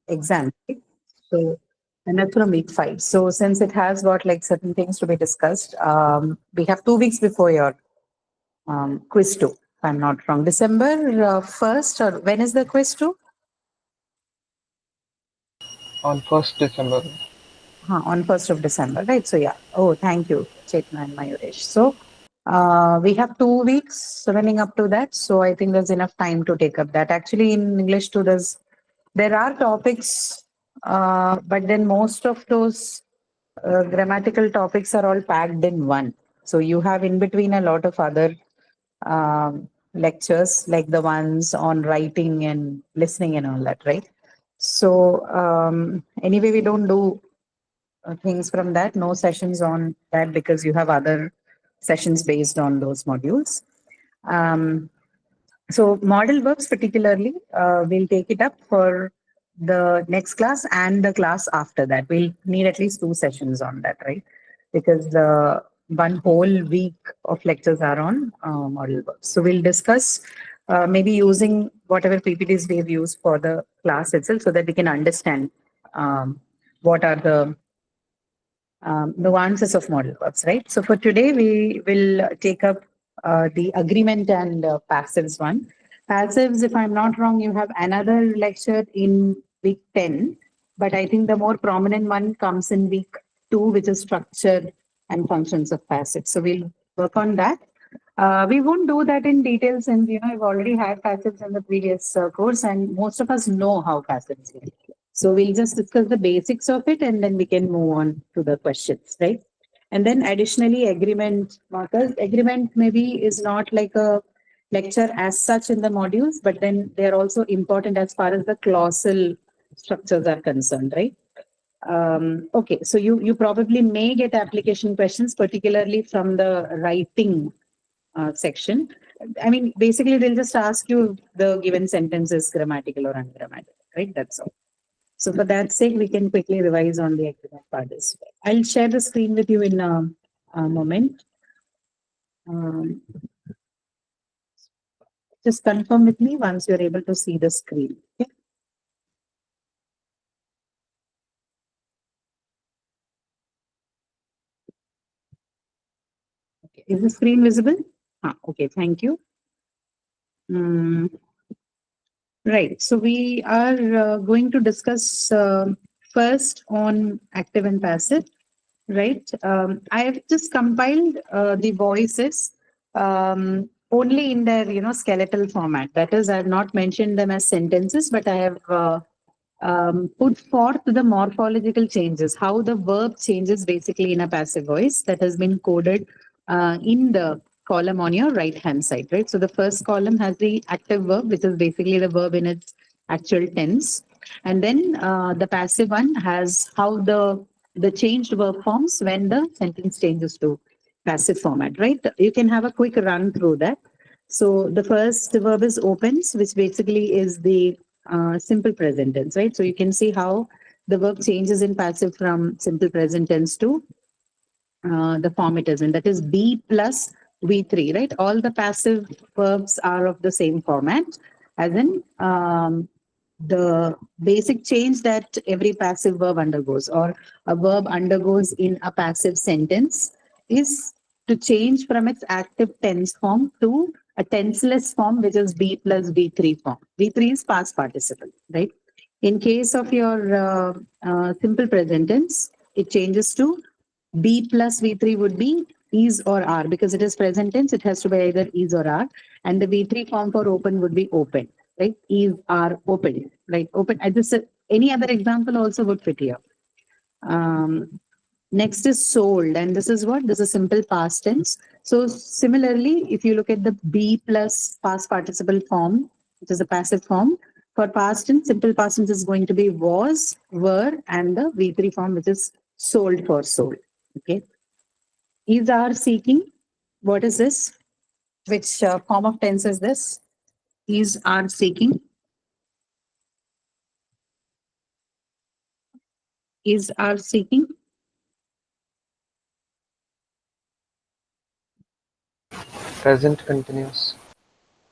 exam. Right? So, and that's from week 5. So, since it has got like certain things to be discussed, we have 2 weeks before your quiz 2, if I'm not wrong. December 1st, or when is the quiz 2? on 1st December. On 1st of December, right? So, yeah. Oh, thank you, Chetna and Mayuresh. So, we have 2 weeks running up to that. So, I think there's enough time to take up that. Actually, in English too, there are topics, but then most of those grammatical topics are all packed in one. So, you have in between a lot of other lectures, like the ones on writing and listening and all that, right? So, anyway, we don't do things from that. No sessions on that because you have other sessions based on those modules. Um, so model verbs particularly, we'll take it up for the next class and the class after that. We'll need at least 2 sessions on that, right? Because the one whole week of lectures are on model verbs. So we'll discuss maybe using whatever PPTs we've used for the class itself so that we can understand what are the nuances of model verbs, right? So for today, we will take up the agreement and passives one. Passives, if I'm not wrong, you have another lecture in week 10, but I think the more prominent one comes in week 2, which is structure and functions of passives. So we'll work on that. We won't do that in detail since we've already had passives in the previous course, and most of us know how passives work. So we'll just discuss the basics of it, and then we can move on to the questions, right? And then additionally, agreement markers. Agreement maybe is not like a lecture as such in the modules, but then they're also important as far as the clausal structures are concerned, right? Okay, so you probably may get application questions, particularly from the writing section. I mean, basically, they'll just ask you the given sentence is grammatical or ungrammatical, right? That's all. So for that sake, we can quickly revise on the agreement part as well. I'll share the screen with you in a moment. Um, just confirm with me once you're able to see the screen. Okay. Okay. Is the screen visible? Okay, thank you. Mm, right. So we are going to discuss first on active and passive. Right. I have just compiled the voices only in their skeletal format. That is, I have not mentioned them as sentences, but I have put forth the morphological changes, how the verb changes basically in a passive voice that has been coded in the column on your right hand side. Right. So the first column has the active verb, which is basically the verb in its actual tense, and then the passive one has how the changed verb forms when the sentence changes to passive format, right? You can have a quick run through that. So the first verb is opens, which basically is the simple present tense, right? So you can see how the verb changes in passive from simple present tense to the form it is in. That is be plus V3, right? All the passive verbs are of the same format, as in the basic change that every passive verb undergoes or a verb undergoes in a passive sentence is to change from its active tense form to a tenseless form, which is be plus V3 form. V3 is past participle, right? In case of your simple present tense, it changes to B plus V3 would be is or are because it is present tense. It has to be either is or are. And the V3 form for open would be open, right? Is, are, open, right? Open. I just any other example also would fit here. Um, Next is sold, and this is what? This is simple past tense. So similarly, if you look at the be plus past participle form, which is a passive form, for past tense, simple past tense is going to be was, were, and the V3 form, which is sold for sold. Okay. Is are seeking. What is this? Which form of tense is this? Is are seeking. Is are seeking. Present continuous.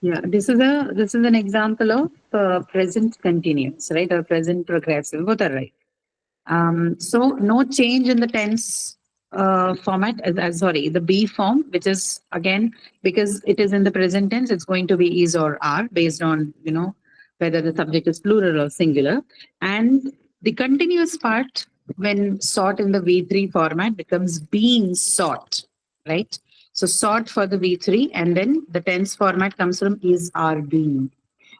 Yeah, this is an example of present continuous, right? Or present progressive. Both are right. So no change in the tense format. Sorry, the be form, which is again because it is in the present tense, it's going to be is or are based on whether the subject is plural or singular, and the continuous part when sought in the V3 format becomes being sought, right? So sought for the V3, and then the tense format comes from is are being.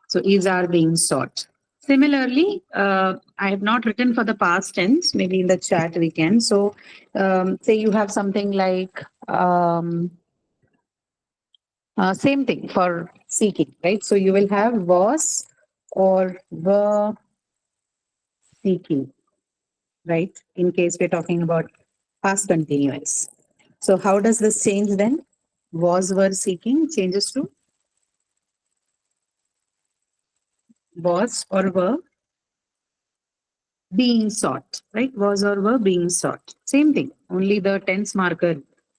So is are being sought. Similarly, I have not written for the past tense. Maybe in the chat we can. So, say you have something like same thing for seeking, right? So you will have was or were seeking, right? In case we're talking about past continuous. So how does this change then? Was were seeking changes to was or were being sought, right? Was or were being sought. Same thing, only the tense marker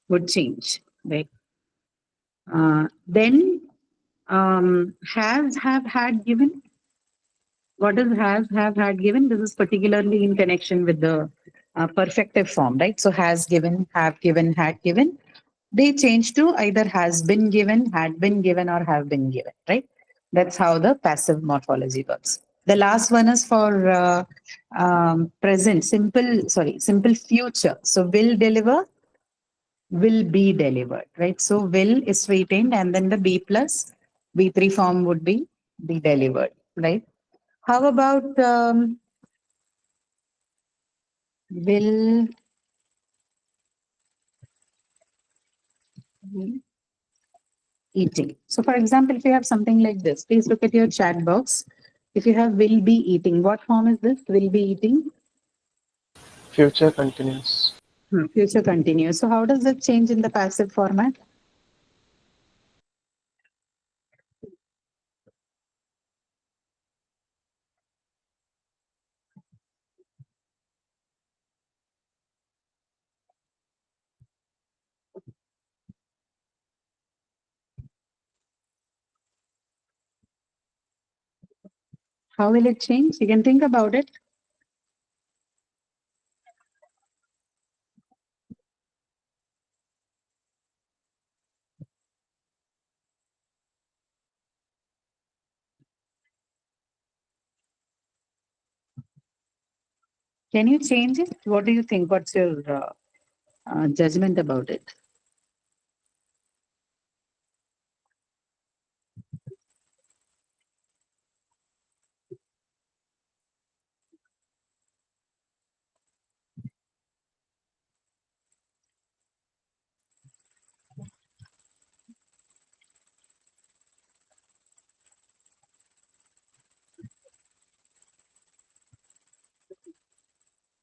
would change, right? Then has, have, had, given. What is has, have, had, given? This is particularly in connection with the perfective form, right? So has given, have given, had given. They change to either has been given, had been given, or have been given, right? That's how the passive morphology works. The last one is for present, simple future. So will deliver, will be delivered, right? So will is retained, and then the be plus B3 form would be delivered, right? How about will be eating? So, for example, if you have something like this, please look at your chat box. If you have will be eating, what form is this? Will be eating? Future continuous. Future continuous. So, how does it change in the passive format? How will it change? You can think about it. Can you change it? What do you think? What's your judgment about it?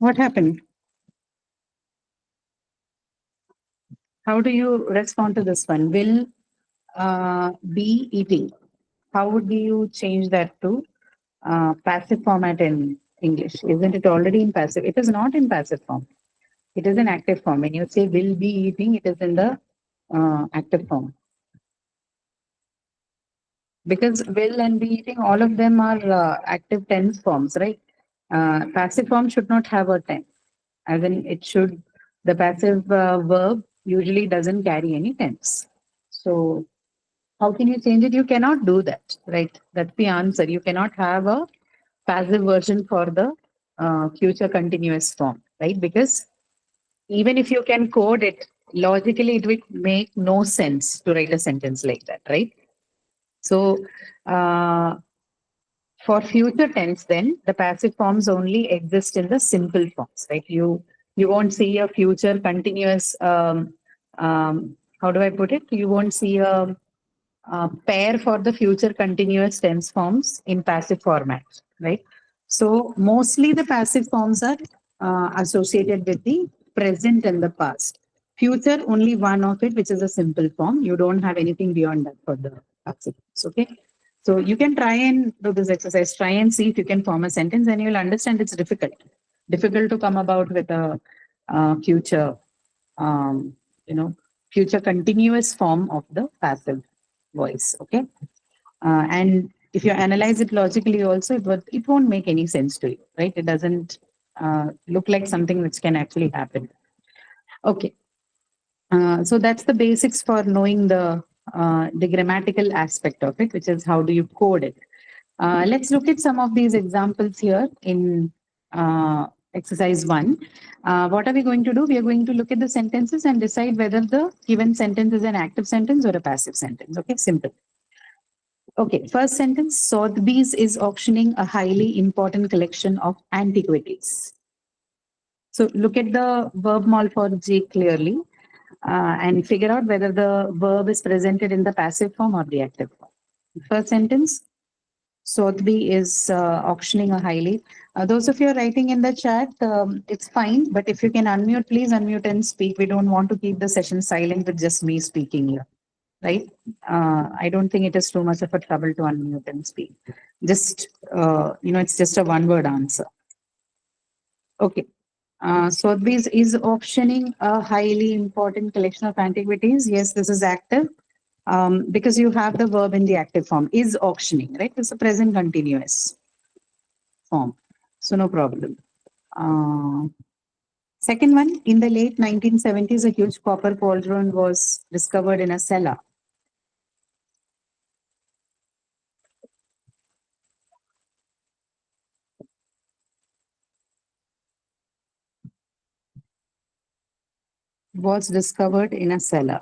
What happened? How do you respond to this one? Will be eating. How would you change that to passive format in English? Isn't it already in passive? It is not in passive form. It is in active form. When you say will be eating, it is in the active form. Because will and be eating, all of them are active tense forms, right? Passive form should not have a tense. As in, it should, the passive verb usually doesn't carry any tense. So, how can you change it? You cannot do that, right? That's the answer. You cannot have a passive version for the future continuous form, right? Because even if you can code it, logically, it would make no sense to write a sentence like that, right? So, uh, for future tense, then the passive forms only exist in the simple forms, right? You won't see a future continuous. How do I put it? You won't see a pair for the future continuous tense forms in passive format, right? So mostly the passive forms are associated with the present and the past. Future, only one of it, which is a simple form. You don't have anything beyond that for the passive forms, okay? So you can try and do this exercise, try and see if you can form a sentence and you'll understand it's difficult. Difficult to come about with a future, um, you know, future continuous form of the passive voice, okay? And if you analyze it logically also, it won't make any sense to you, right? It doesn't look like something which can actually happen. Okay. So that's the basics for knowing the grammatical aspect of it, which is how do you code it. Let's look at some of these examples here in exercise one. What are we going to do? We are going to look at the sentences and decide whether the given sentence is an active sentence or a passive sentence. Okay, simple. Okay, first sentence, Sotheby's is auctioning a highly important collection of antiquities. So look at the verb morphology clearly and figure out whether the verb is presented in the passive form or the active form. First sentence, Sotheby is auctioning a highly. Those of you are writing in the chat, it's fine, but if you can unmute, please unmute and speak. We don't want to keep the session silent with just me speaking here, right? I don't think it is too much of a trouble to unmute and speak. Just, it's just a one word answer. Okay. Sotheby's is auctioning a highly important collection of antiquities. Yes, this is active because you have the verb in the active form, is auctioning, right? It's a present continuous form. So no problem. Second one, in the late 1970s, a huge copper cauldron was discovered in a cellar. Was discovered in a cellar.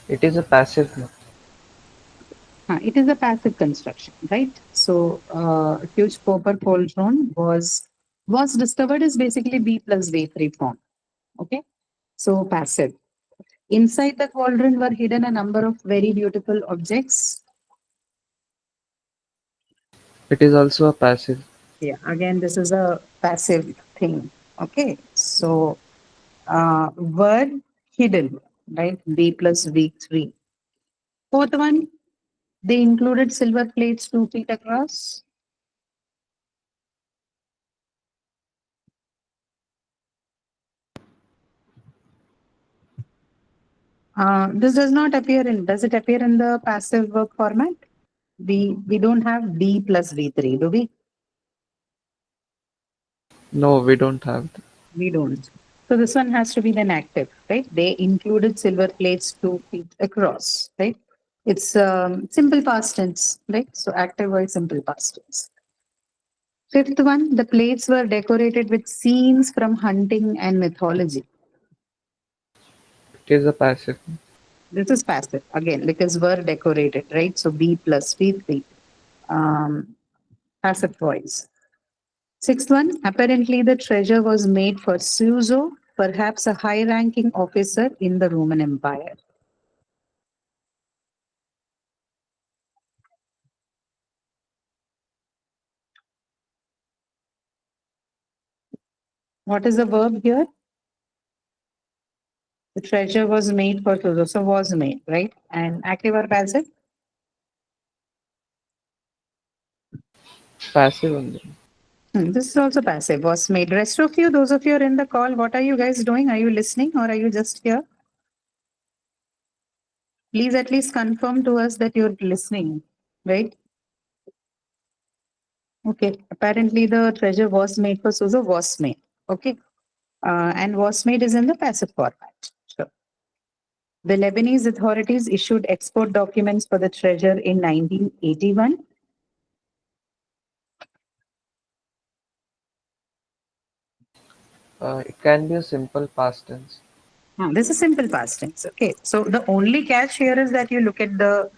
It is a passive noun. It is a passive construction, right? So huge copper cauldron was discovered is basically B plus V3 form. Okay, so passive. Inside the cauldron were hidden a number of very beautiful objects. It is also a passive. Yeah, again, this is a passive thing. Okay, so were hidden, right? B plus V3. Fourth one, they included silver plates 2 feet across. This does not appear in, does it appear in the passive verb format? We don't have B plus V3, do we? No, we don't have that. We don't. So this one has to be then active, right? They included silver plates 2 feet across, right? It's simple past tense, right? So active or simple past tense. Fifth one, the plates were decorated with scenes from hunting and mythology. It is a passive noun. This is passive again because were decorated, right? So B plus V3, passive voice. Sixth one, apparently the treasure was made for Suzo, perhaps a high ranking officer in the Roman Empire. What is the verb here? The treasure was made for Suzo. So was made, right? And active or passive? Passive only. This is also passive, was made. Rest of you, those of you are in the call, what are you guys doing? Are you listening or are you just here? Please at least confirm to us that you're listening, right? Okay. Apparently the treasure was made for Suzo, was made. Okay. And was made is in the passive format. Sure. The Lebanese authorities issued export documents for the treasure in 1981. It can be a simple past tense. This is simple past tense. Okay. So the only catch here is that you look at the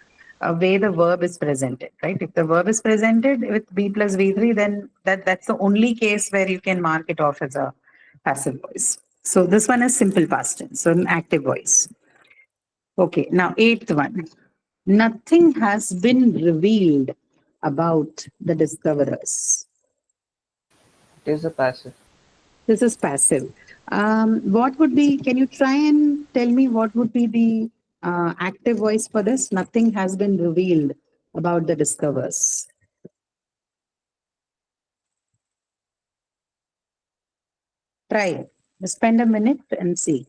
way the verb is presented, right? If the verb is presented with B plus V3, then that's the only case where you can mark it off as a passive voice. So this one is simple past tense, so an active voice. Okay. Now, eighth one. Nothing has been revealed about the discoverers. It is a passive. This is passive. What would be, can you try and tell me what would be the active voice for this? Nothing has been revealed about the discoverers. Try. Spend a minute and see.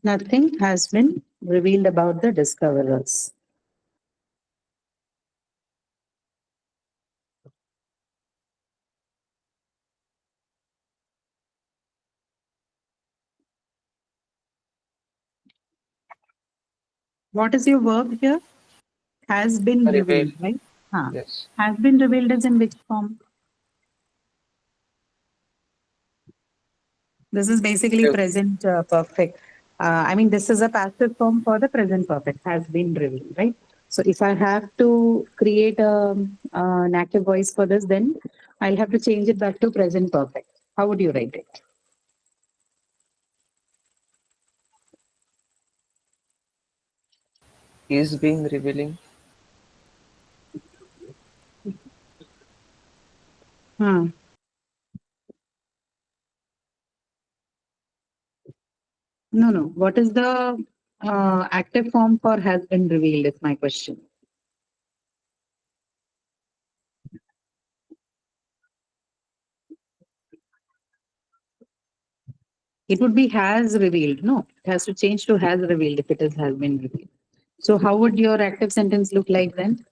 Nothing has been revealed about the discoverers. What is your verb here? Has been Reveal. revealed, right? Huh. Yes. Has been revealed is in which form? This is basically Active. present perfect. I mean, this is a passive form for the present perfect, has been revealed, right? So if I have to create an active voice for this, then I'll have to change it back to present perfect. How would you write it? Is being revealing. Hmm. No, no. What is the active form for has been revealed is my question. It would be has revealed. No, it has to change to has revealed if it is has been revealed. So how would your active sentence look like then?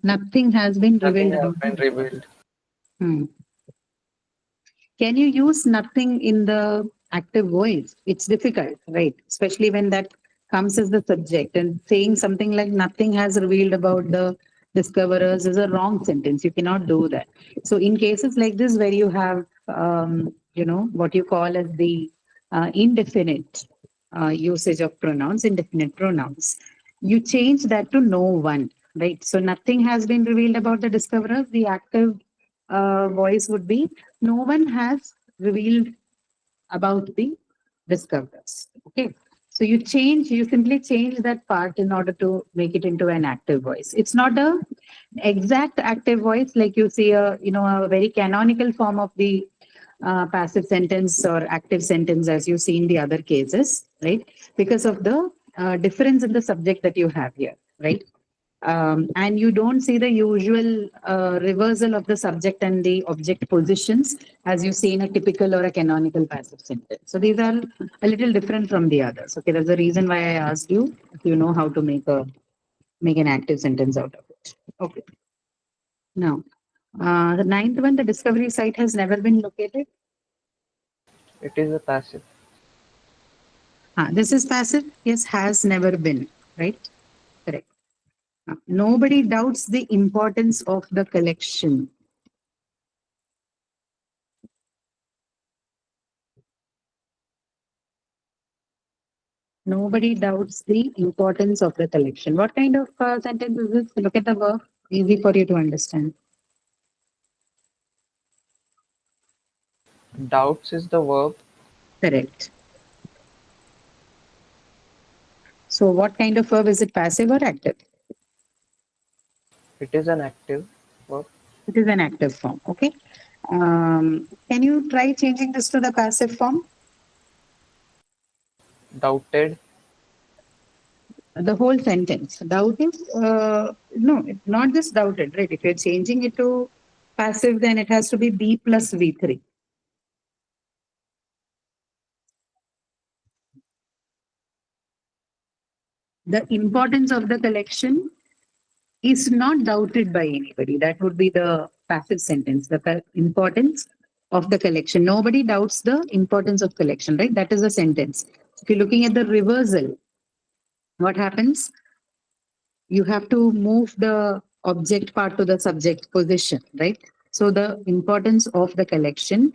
Nothing has been Nothing revealed has about been it. revealed. Hmm. Can you use nothing in the active voice? It's difficult, right? Especially when that comes as the subject and saying something like nothing has revealed about the discoverers is a wrong sentence. You cannot do that. So in cases like this where you have, what you call as the indefinite usage of pronouns, indefinite pronouns, you change that to no one, right? So nothing has been revealed about the discoverers. The active voice would be no one has revealed about the discoverers. Okay. So you simply change that part in order to make it into an active voice. It's not a exact active voice like you see a very canonical form of the passive sentence or active sentence as you see in the other cases, right? Because of the difference in the subject that you have here, right? And you don't see the usual reversal of the subject and the object positions as you see in a typical or a canonical passive sentence. So these are a little different from the others. Okay, that's the reason why I asked you if you know how to make an active sentence out of it. Okay. Now, the ninth one, the discovery site has never been located. It is a passive. This is passive. Yes, has never been. Right. Correct. Nobody doubts the importance of the collection. Nobody doubts the importance of the collection. What kind of sentence is this? Look at the verb. Easy for you to understand. Doubts is the verb. Correct. So what kind of verb is it? Passive or active? It is an active verb. It is an active form. Okay. Can you try changing this to the passive form? Doubted. The whole sentence. Doubt is no, it's not just doubted, right? If you're changing it to passive, then it has to be B plus V3. The importance of the collection is not doubted by anybody. That would be the passive sentence. The importance of the collection. Nobody doubts the importance of collection, right? That is the sentence. If you're looking at the reversal, what happens? You have to move the object part to the subject position, right? So the importance of the collection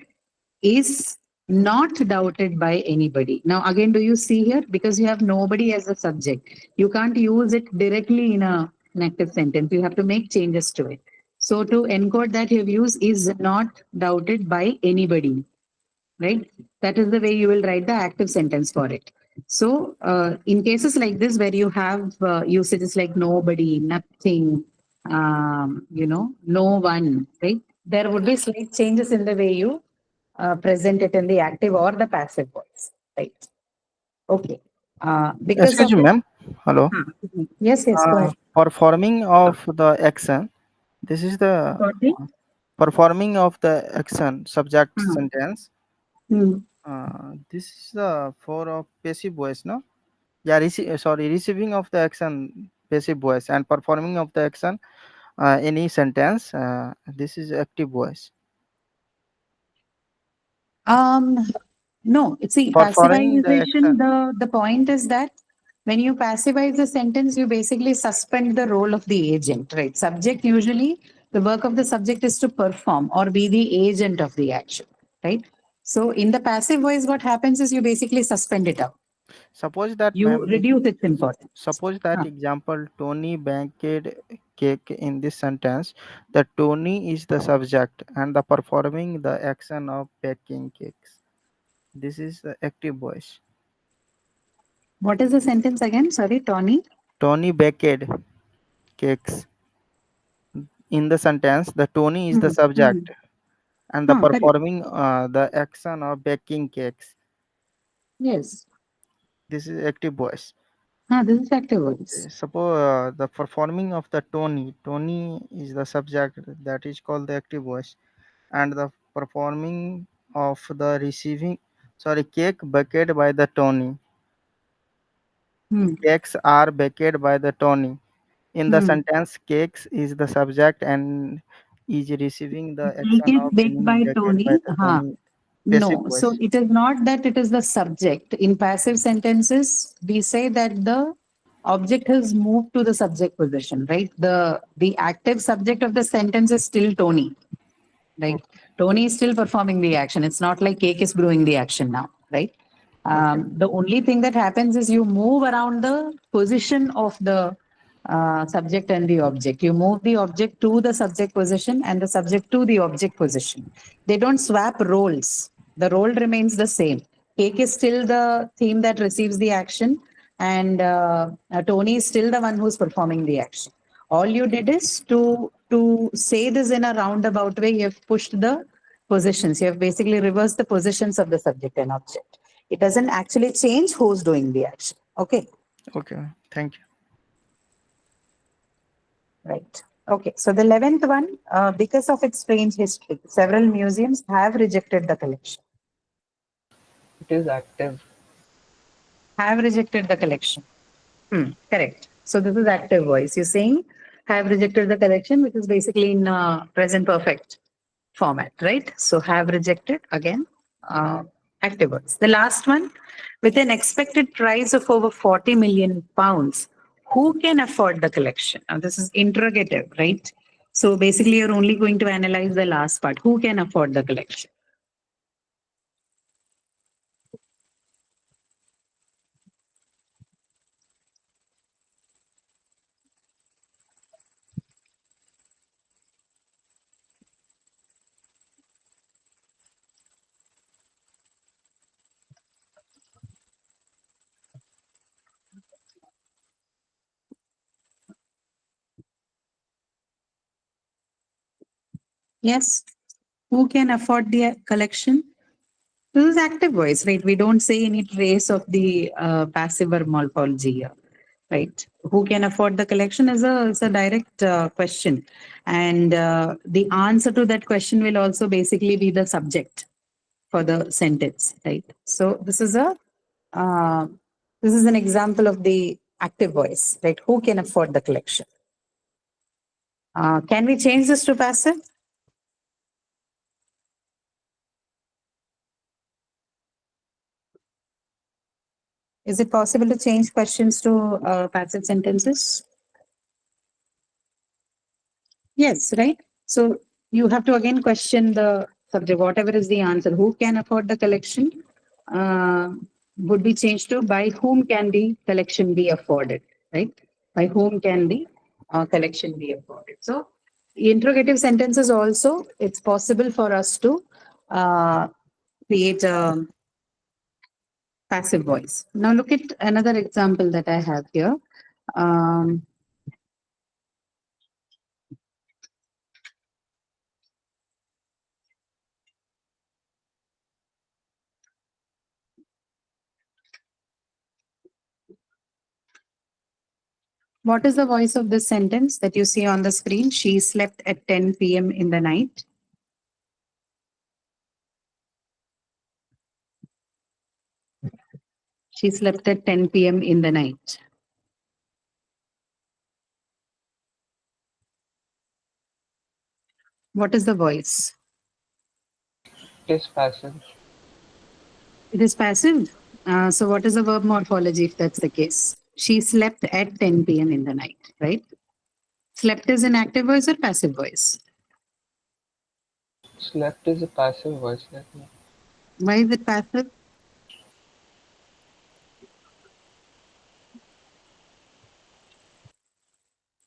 is not doubted by anybody. Now, again, do you see here? Because you have nobody as a subject, you can't use it directly in an active sentence. You have to make changes to it. So to encode that, you have used is not doubted by anybody, right? That is the way you will write the active sentence for it. So, in cases like this, where you have usages like nobody, nothing, no one, right? There would be slight changes in the way you present it in the active or the passive voice, right? Okay. Because Excuse of me, the ma'am. Hello. yes, yes, go ahead. Performing of the action. This is the Sorry. performing of the action subject Hmm. sentence. Hmm. This is the for of passive voice, no? Yeah, receiving of the action passive voice and performing of the action any sentence. This is active voice. Um, no, see, Performing the passivization, action. the point is that when you passivize the sentence, you basically suspend the role of the agent, right? Subject usually, the work of the subject is to perform or be the agent of the action, right? So in the passive voice, what happens is you basically suspend it out. Suppose that, You ma'am. reduce its importance. Suppose that Huh. example Tony baked cake in this sentence. The Tony is the subject and the performing the action of baking cakes. This is the active voice. What is the sentence again? Sorry, Tony. Tony baked cakes. In the sentence, the Tony is the Hmm. Hmm. subject and the Huh, correct. performing the action of baking cakes. Yes. This is active voice. This is active voice. Suppose the performing of the Tony is the subject that is called the active voice, and the performing of the receiving, sorry, cake baked by the Tony. Hmm. Cakes are baked by the Tony. In the Hmm. sentence, cakes is the subject and is receiving the Cake action is of baked being by baked by Tony. the Huh. Tony. Passive No, so voice. it is not that it is the subject. In passive sentences, we say that the object has moved to the subject position, right? The active subject of the sentence is still Tony. Right? Okay. Tony is still performing the action. It's not like cake is brewing the action now, right? Okay. The only thing that happens is you move around the position of the subject and the object. You move the object to the subject position and the subject to the object position. They don't swap roles. The role remains the same. Cake is still the theme that receives the action, and Tony is still the one who's performing the action. All you did is to say this in a roundabout way. You have pushed the positions. You have basically reversed the positions of the subject and object. It doesn't actually change who's doing the action. Okay, Okay. Thank you. right. Okay, so the 11th one, because of its strange history, several museums have rejected the collection. It is active. Have rejected the collection. Correct. So this is active voice. You're saying have rejected the collection, which is basically in present perfect format, right? So have rejected again, uh, active voice. The last one, with an expected price of over 40 million pounds, who can afford the collection? Now this is interrogative, right? So basically, you're only going to analyze the last part. Who can afford the collection? Yes. Who can afford the collection? This is active voice, right? We don't say any trace of the passive or morphology here, right? Who can afford the collection is a direct question. And the answer to that question will also basically be the subject for the sentence, right? So uh, this is an example of the active voice, right? Who can afford the collection? Can we change this to passive? Is it possible to change questions to passive sentences? Yes, right? So you have to again question the subject, whatever is the answer. Who can afford the collection? Uh, would be changed to by whom can the collection be afforded, right? By whom can the collection be afforded? So interrogative sentences also, it's possible for us to uh, create a Passive voice. Now look at another example that I have here. Um, what is the voice of this sentence that you see on the screen? She slept at 10 p.m. in the night. She slept at 10 p.m. in the night. What is the voice? It is passive. It is passive. So what is the verb morphology if that's the case? She slept at 10 p.m. in the night, right? Slept is an active voice or passive voice? Slept is a passive voice. Why is it passive?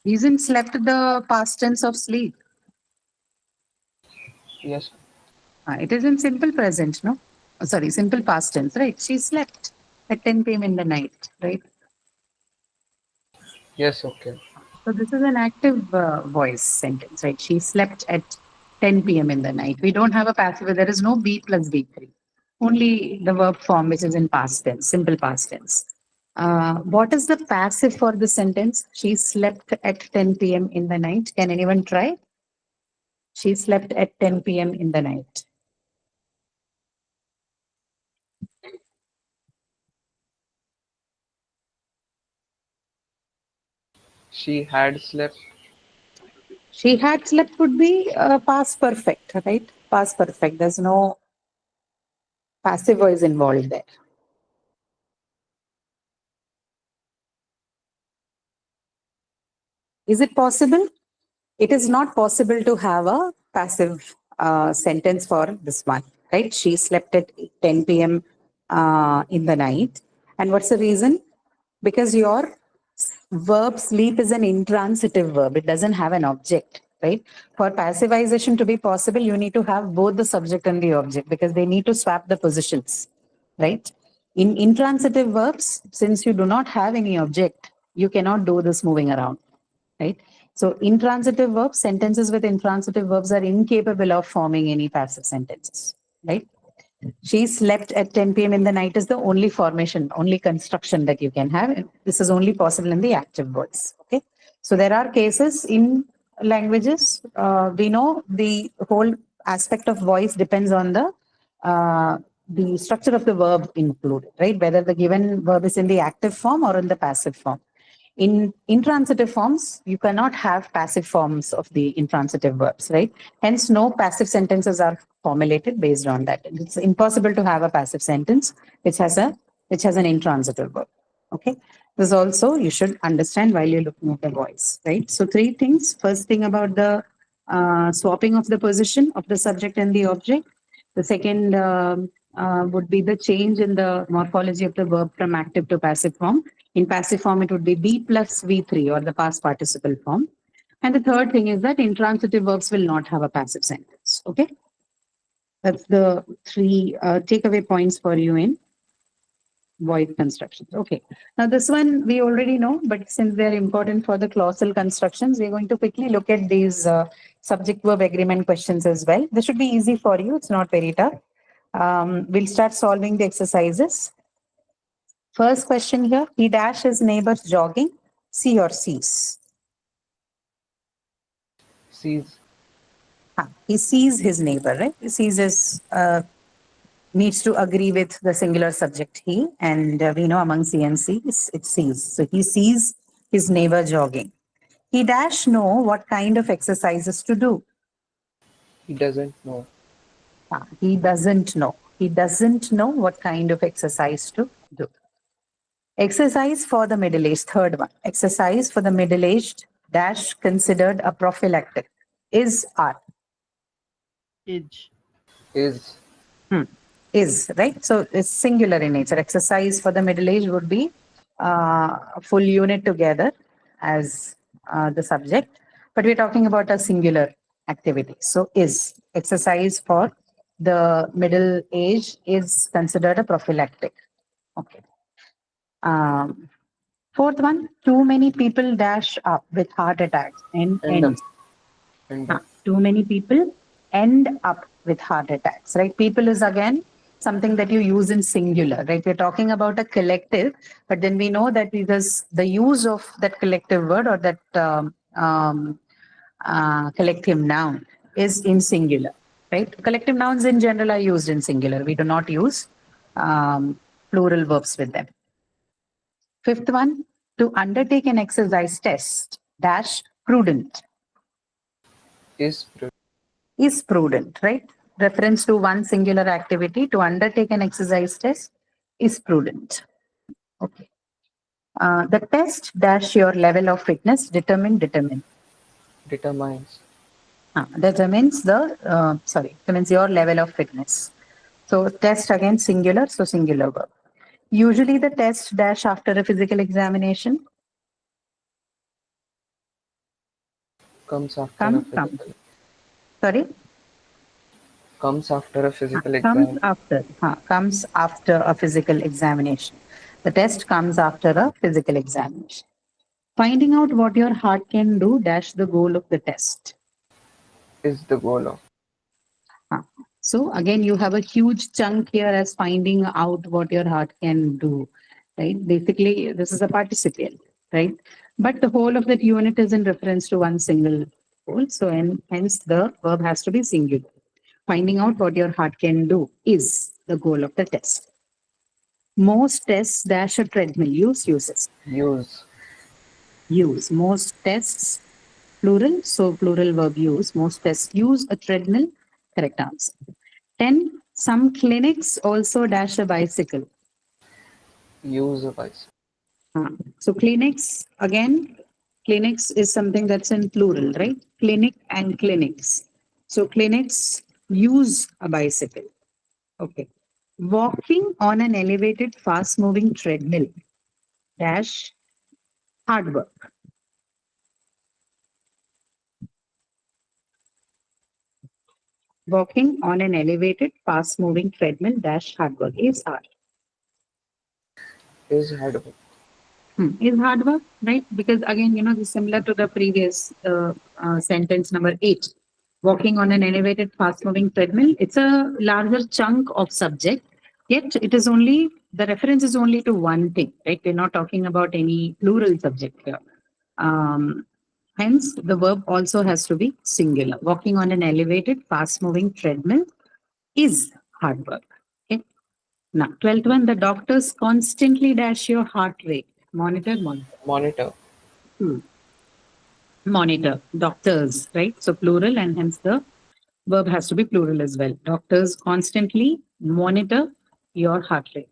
Isn't slept the past tense of sleep? Yes, It is in simple present, no? Sorry, simple past tense, right? She slept at 10 p.m. in the night, right? yes, okay. So this is an active voice sentence, right? She slept at 10 p.m. in the night. We don't have a passive. There is no be plus be3. Only the verb form, which is in past tense, simple past tense. What is the passive for the sentence? She slept at 10 p.m. in the night. Can anyone try? She slept at 10 p.m. in the night. She had slept. She had slept would be past perfect, right? Past perfect. There's no passive voice involved there. Is it possible? It is not possible to have a passive sentence for this one, right? She slept at 10 p.m. In the night. And what's the reason? Because your verb sleep is an intransitive verb. It doesn't have an object, right? For passivization to be possible, you need to have both the subject and the object because they need to swap the positions, right? In intransitive verbs, since you do not have any object, you cannot do this moving around, right? So intransitive verbs, sentences with intransitive verbs are incapable of forming any passive sentences, right? She slept at 10 p.m. in the night is the only formation, only construction that you can have. This is only possible in the active voice. Okay. So there are cases in languages. We know the whole aspect of voice depends on the structure of the verb included, right? Whether the given verb is in the active form or in the passive form. In intransitive forms, you cannot have passive forms of the intransitive verbs, right? Hence, no passive sentences are formulated based on that. It's impossible to have a passive sentence which has an intransitive verb. Okay. This also you should understand while you're looking at the voice, right? So three things. First thing about the swapping of the position of the subject and the object. The second would be the change in the morphology of the verb from active to passive form. In passive form, it would be be plus V3 or the past participle form. And the third thing is that intransitive verbs will not have a passive sentence. Okay. That's the three takeaway points for you in void constructions. Okay. Now this one we already know, but since they're important for the clausal constructions, we're going to quickly look at these subject verb agreement questions as well. This should be easy for you. It's not very tough. We'll start solving the exercises. First question here, he dash his neighbors jogging, see or sees. Sees. He sees his neighbor, right? He sees his needs to agree with the singular subject he, and we know among C and C it sees. So he sees his neighbor jogging. He dash know what kind of exercises to do. He doesn't know. He doesn't know. He doesn't know what kind of exercise to do. Exercise for the middle-aged, third one. Exercise for the middle-aged dash considered a prophylactic. Is are. Is. Is. Is, right? So it's singular in nature. Exercise for the middle-aged would be a full unit together as the subject, but we're talking about a singular activity. So is exercise for the middle age is considered a prophylactic. Okay. Fourth one, too many people dash up with heart attacks and End up. ends. End up. Too many people end up with heart attacks, right? People is again something that you use in singular, right? We're talking about a collective, but then we know that because the use of that collective word or that collective noun is in singular, right? Collective nouns in general are used in singular. We do not use plural verbs with them. Fifth one, to undertake an exercise test, dash prudent. Is prudent. Is prudent, right? Reference to one singular activity to undertake an exercise test is prudent. Okay. The test dash your level of fitness determine. Determines. Determines determines your level of fitness. So test again singular, so singular verb. Usually the test dash after a physical examination. Comes after Come, a come. physical. Sorry. Comes after a physical Comes exam. after. Comes after a physical examination. The test comes after a physical examination. Finding out what your heart can do dash the goal of the test. Is the goal of. So again, you have a huge chunk here as finding out what your heart can do, right? Basically, this is a participial, right? But the whole of that unit is in reference to one single whole. So and hence the verb has to be singular. Finding out what your heart can do is the goal of the test. Most tests dash a treadmill. Uses. Use. Use. Most tests, plural, so plural verb use. Most tests use a treadmill. Correct answer. 10. Some clinics also dash a bicycle. Use a bicycle. So clinics, again, clinics is something that's in plural, right? Clinic and clinics. So clinics use a bicycle. Okay. Walking on an elevated, fast moving treadmill dash hard work. Walking on an elevated, fast moving treadmill dash hard work is hard. Is hard work. Is hard work, right? Because again, this is similar to the previous sentence number 8. Walking on an elevated, fast moving treadmill. It's a larger chunk of subject, yet it is only, the reference is only to one thing, right? We're not talking about any plural subject here. Hence, the verb also has to be singular. Walking on an elevated, fast moving treadmill is hard work. Okay. Now, 12th one, the doctors constantly dash your heart rate. Monitor. Monitor. Monitor. Doctors, right? So plural, and hence the verb has to be plural as well. Doctors constantly monitor your heart rate.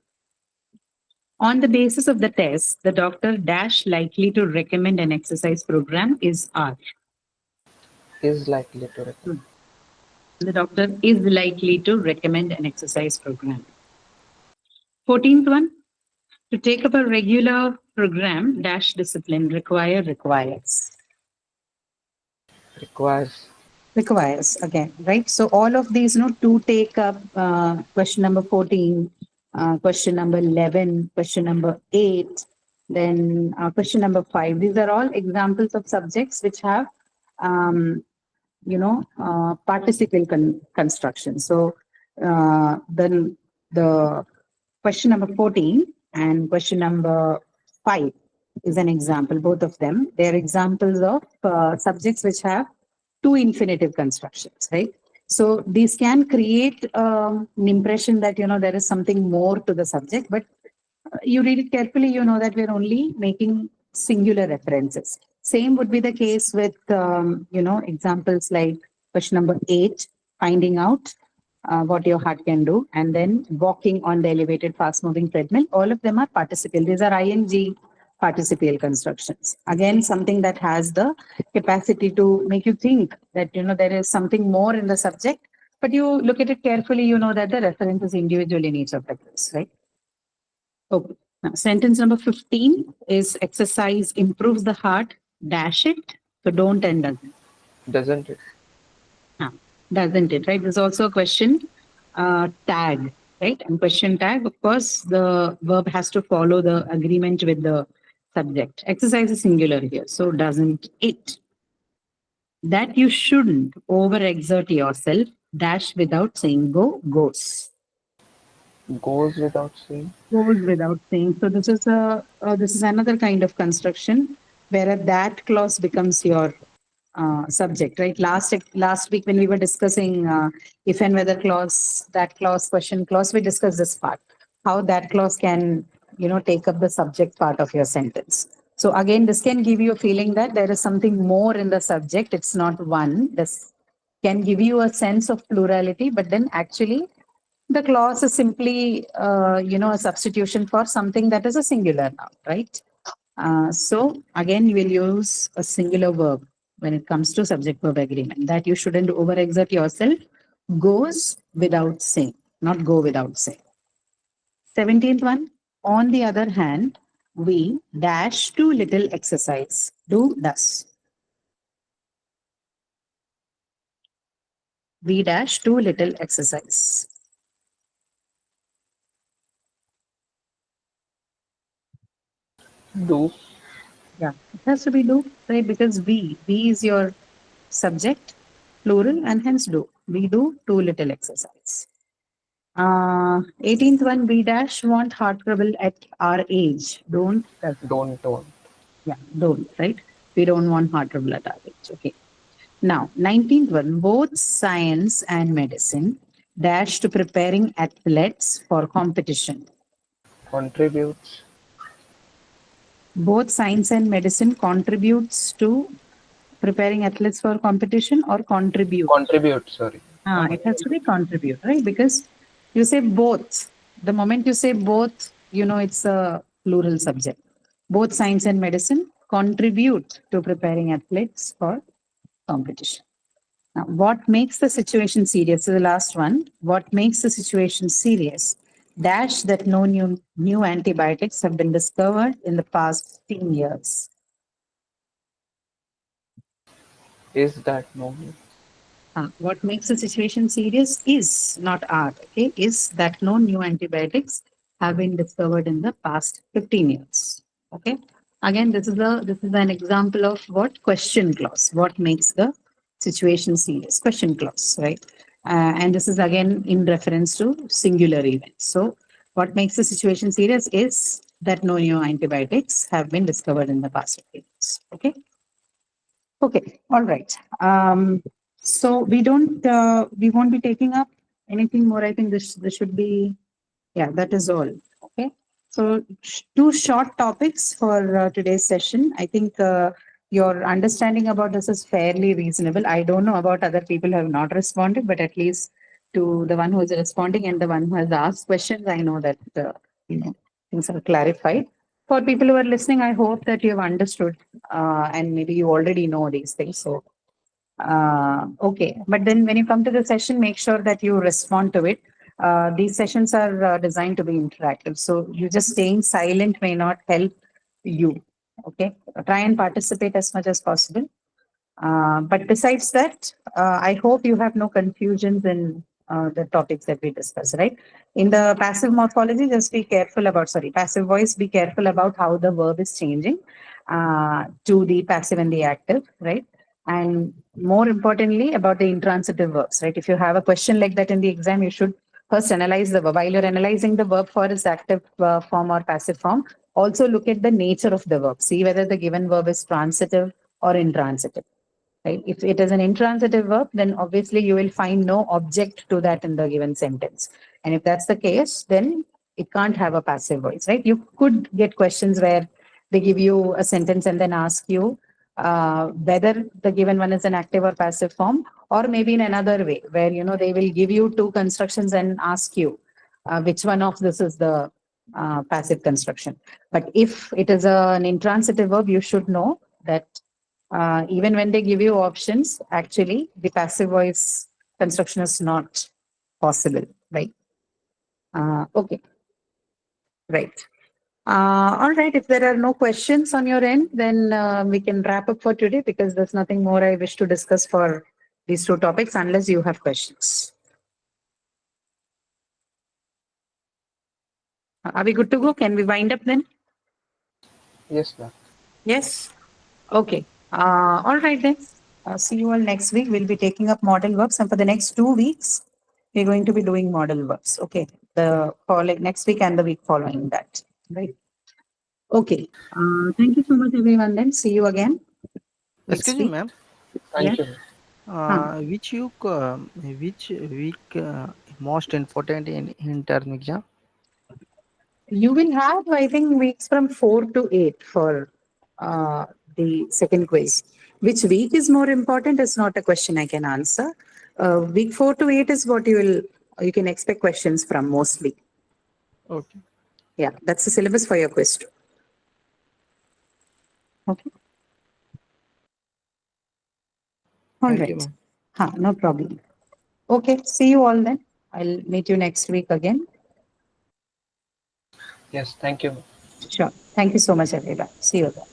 On the basis of the test, the doctor dash likely to recommend an exercise program is R. Is likely to recommend. The doctor is likely to recommend an exercise program. 14th one, to take up a regular program dash discipline requires. Requires again, right? So all of these, to take up question number 14, question number 11, question number 8, then question number 5. These are all examples of subjects which have, participle construction. So then the question number 14 and question number 5 is an example, both of them. They're examples of subjects which have two infinitive constructions, right? So these can create an impression that, there is something more to the subject, but you read it carefully, you know that we're only making singular references. Same would be the case with, examples like question number 8, finding out what your heart can do, and then walking on the elevated fast moving treadmill. All of them are participial. These are ing participial constructions. Again, something that has the capacity to make you think that, there is something more in the subject, but you look at it carefully, you know that the reference is individual in each of the case, right? Okay. Now, sentence number 15 is exercise improves the heart, dash it. So don't and doesn't. Doesn't it? Doesn't it, right? There's also a question, tag. right? And question tag, of course, the verb has to follow the agreement with the subject. Exercise is singular here, so doesn't it? That you shouldn't overexert yourself, dash without saying go, goes. Goes without saying. Goes without saying. So this is another kind of construction where a that clause becomes your subject, right? Last week when we were discussing if and whether clause, that clause, question clause, we discussed this part, how that clause can, take up the subject part of your sentence. So again, this can give you a feeling that there is something more in the subject. It's not one. This can give you a sense of plurality, but then actually the clause is simply, a substitution for something that is a singular noun, right? So again, you will use a singular verb when it comes to subject verb agreement. That you shouldn't overexert yourself goes without saying, not go without saying. 17th one, on the other hand, we dash too little exercise. Do thus. We dash too little exercise. Do. Yeah, it has to be do, right? Because we is your subject, plural, and hence do. We do too little exercise. 18th one, we dash want heart trouble at our age. Don't, Don't. yeah, don't, right? We don't want heart trouble at our age. Okay. Now, 19th one, both science and medicine dash to preparing athletes for competition. Contributes. Both science and medicine contributes to preparing athletes for competition or contribute. Contribute, sorry. It has to be contribute, right? Because you say both. The moment you say both, it's a plural subject. Both science and medicine contribute to preparing athletes for competition. Now, what makes the situation serious? So the last one. What makes the situation serious? Dash that no new antibiotics have been discovered in the past 15 years. Is that no? What makes the situation serious is not are, okay, is that no new antibiotics have been discovered in the past 15 years. Okay. Again, this is an example of what question clause, what makes the situation serious, question clause, right? And this is again in reference to singular events. So what makes the situation serious is that no new antibiotics have been discovered in the past 15 years. Okay. Okay, all right. So we won't be taking up anything more. I think this should be, yeah, that is all. Okay. So two short topics for today's session. I think your understanding about this is fairly reasonable. I don't know about other people who have not responded, but at least to the one who is responding and the one who has asked questions, I know that things are clarified. For people who are listening, I hope that you have understood and maybe you already know these things. So okay, but then when you come to the session, make sure that you respond to it. These sessions are designed to be interactive, so you just staying silent may not help you. Okay, try and participate as much as possible. But besides that, I hope you have no confusions in the topics that we discussed, right? In the passive morphology, just be careful about, sorry, passive voice, be careful about how the verb is changing to the passive and the active, right? And more importantly, about the intransitive verbs, right? If you have a question like that in the exam, you should first analyze the verb. While you're analyzing the verb for its active form or passive form, also look at the nature of the verb. See whether the given verb is transitive or intransitive. Right? If it is an intransitive verb, then obviously you will find no object to that in the given sentence. And if that's the case, then it can't have a passive voice, right? You could get questions where they give you a sentence and then ask you whether the given one is an active or passive form, or maybe in another way where, they will give you two constructions and ask you which one of this is the passive construction. But if it is an intransitive verb, you should know that even when they give you options, actually the passive voice construction is not possible, right? Okay, right. All right, if there are no questions on your end, then we can wrap up for today because there's nothing more I wish to discuss for these two topics unless you have questions. Are we good to go? Can we wind up then? Yes, ma'am. Yes. Okay. All right then. See you all next week. We'll be taking up model verbs, and for the next 2 weeks, we're going to be doing model verbs. Okay. The following next week and the week following that. Right. Okay. Thank you so much, everyone. Then see you again next Excuse me, week. ma'am. Yeah. Thank you. Ma'am. Which week most important in term exam? You will have, I think, weeks from 4 to 8 for uh, the second quiz. Which week is more important is not a question I can answer. Week 4 to 8 is what you can expect questions from mostly. Okay. Yeah, that's the syllabus for your quiz. Too. Okay. All Thank right. you, ma'am. No problem. Okay. See you all then. I'll meet you next week again. Yes, thank you. Sure. Thank you so much, everyone. See you then.